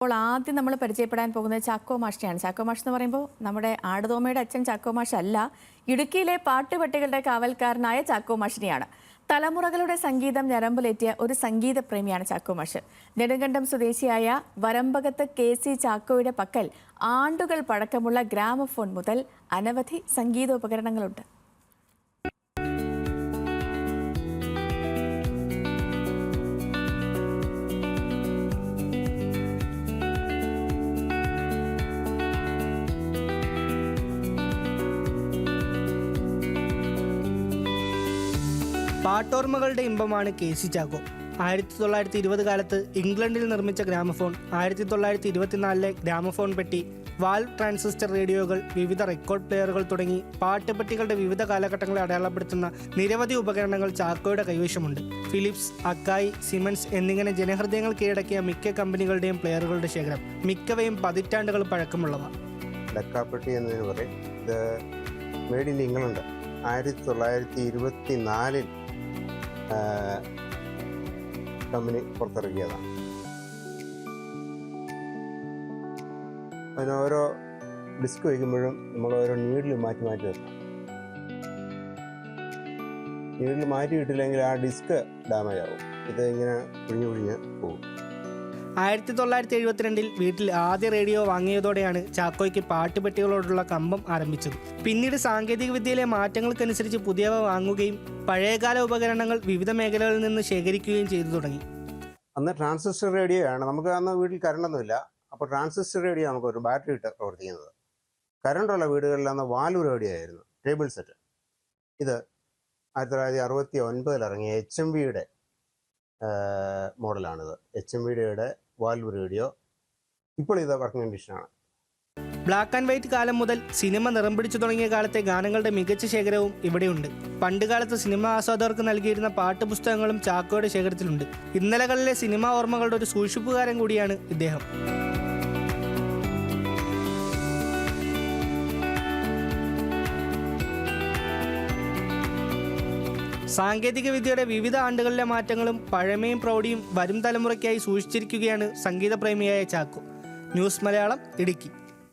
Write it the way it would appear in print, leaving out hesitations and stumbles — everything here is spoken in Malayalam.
അപ്പോൾ ആദ്യം നമ്മൾ പരിചയപ്പെടാൻ പോകുന്നത് ചാക്കോ മാഷിനെയാണ്. ചാക്കോ മാഷ് എന്ന് പറയുമ്പോൾ നമ്മുടെ ആടുതോമയുടെ അച്ഛൻ ചാക്കോ മാഷ് അല്ല, ഇടുക്കിയിലെ പാട്ടുപെട്ടികളുടെ കാവൽക്കാരനായ ചാക്കോ മാഷിനെയാണ്. തലമുറകളുടെ സംഗീതം ഞരമ്പിലേറ്റിയ ഒരു സംഗീത പ്രേമിയാണ് ചാക്കോ മാഷ്. നെടുങ്കണ്ടം സ്വദേശിയായ വരമ്പകത്ത് KC ചാക്കോയുടെ പക്കൽ ആണ്ടുകൾ പഴക്കമുള്ള ഗ്രാമഫോൺ മുതൽ അനവധി സംഗീതോപകരണങ്ങളുണ്ട്. പാട്ടോർമ്മകളുടെ ഇമ്പമാണ് KC ചാക്കോ. 1920 കാലത്ത് ഇംഗ്ലണ്ടിൽ നിർമ്മിച്ച ഗ്രാമഫോൺ, 1924 ഗ്രാമഫോൺ പെട്ടി, വാൽവ് ട്രാൻസിസ്റ്റർ റേഡിയോകൾ, വിവിധ റെക്കോർഡ് പ്ലെയറുകൾ തുടങ്ങി പാട്ടുപെട്ടികളുടെ വിവിധ കാലഘട്ടങ്ങളെ അടയാളപ്പെടുത്തുന്ന നിരവധി ഉപകരണങ്ങൾ ചാക്കോയുടെ കൈവശമുണ്ട്. ഫിലിപ്സ്, അക്കായി, സിമൻസ് എന്നിങ്ങനെ ജനഹൃദയങ്ങൾ കീഴടക്കിയ മിക്ക കമ്പനികളുടെയും പ്ലെയറുകളുടെ ശേഖരം, മിക്കവയും പതിറ്റാണ്ടുകൾ പഴക്കമുള്ളവ. ഡക്കാപ്പെട്ടി എന്നതിന് പറയും. ഇത് മെയ്ഡ് ഇൻ ഇംഗ്ലണ്ട് 1924 കമ്പനി പുറത്തിറക്കിയതാണ്. അതിന് ഓരോ ഡിസ്ക് വയ്ക്കുമ്പോഴും നമ്മൾ ഓരോ നീഡിൽ മാറ്റി വെക്കണം. നീഡിൽ മാറ്റി വിട്ടില്ലെങ്കിൽ ആ ഡിസ്ക് ഡാമേജ് ആവും. ഇത് ഇങ്ങനെ കുഴിഞ്ഞ് പോകും. 1972 വീട്ടിൽ ആദ്യ റേഡിയോ വാങ്ങിയതോടെയാണ് ചാക്കോയ്ക്ക് പാട്ടുപെട്ടികളോടുള്ള കമ്പം ആരംഭിച്ചത്. പിന്നീട് സാങ്കേതിക വിദ്യയിലെ മാറ്റങ്ങൾക്കനുസരിച്ച് പുതിയവ വാങ്ങുകയും പഴയകാല ഉപകരണങ്ങൾ വിവിധ മേഖലകളിൽ നിന്ന് ശേഖരിക്കുകയും ചെയ്തു തുടങ്ങി. അന്ന് ട്രാൻസിസ്റ്റർ റേഡിയോ ആണ്. നമുക്ക് അന്ന് വീട്ടിൽ കറണ്ടൊന്നുമില്ല. അപ്പോൾ ട്രാൻസിസ്റ്റർ റേഡിയോ നമുക്ക് ഒരു ബാറ്ററി ഇട്ട് പ്രവർത്തിക്കുന്നത്. കറണ്ടുള്ള വീടുകളിൽ അന്ന് വാൽവ് റേഡിയോ ആയിരുന്നു, ടേബിൾ സെറ്റ്. ഇത് 1969 ഇറങ്ങിയ HMVയുടെ മോഡലാണിത്. HMVയുടെ വാൽവ് റേഡിയോ. ഇപ്പോൾ ഇത് വർക്കിംഗ് കണ്ടീഷനാണ്. ബ്ലാക്ക് ആൻഡ് വൈറ്റ് കാലം മുതൽ സിനിമ നിറം പിടിച്ചു തുടങ്ങിയ കാലത്തെ ഗാനങ്ങളുടെ മികച്ച ശേഖരവും ഇവിടെയുണ്ട്. പണ്ടുകാലത്ത് സിനിമ ആസ്വാദകർക്ക് നൽകിയിരുന്ന പാട്ടുപുസ്തകങ്ങളും ചാക്കോയുടെ ശേഖരത്തിലുണ്ട്. ഇന്നലകളിലെ സിനിമാ ഓർമ്മകളുടെ ഒരു സൂക്ഷിപ്പുകാരൻ കൂടിയാണ് ഇദ്ദേഹം. സാങ്കേതിക വിദ്യയുടെ വിവിധ ആണ്ടുകളിലെ മാറ്റങ്ങളും പഴമയും പ്രൗഢിയും വരും തലമുറയ്ക്കായി സൂക്ഷിച്ചിരിക്കുകയാണ് സംഗീതപ്രേമിയായ ചാക്കോ. ന്യൂസ് മലയാളം, ഇടുക്കി.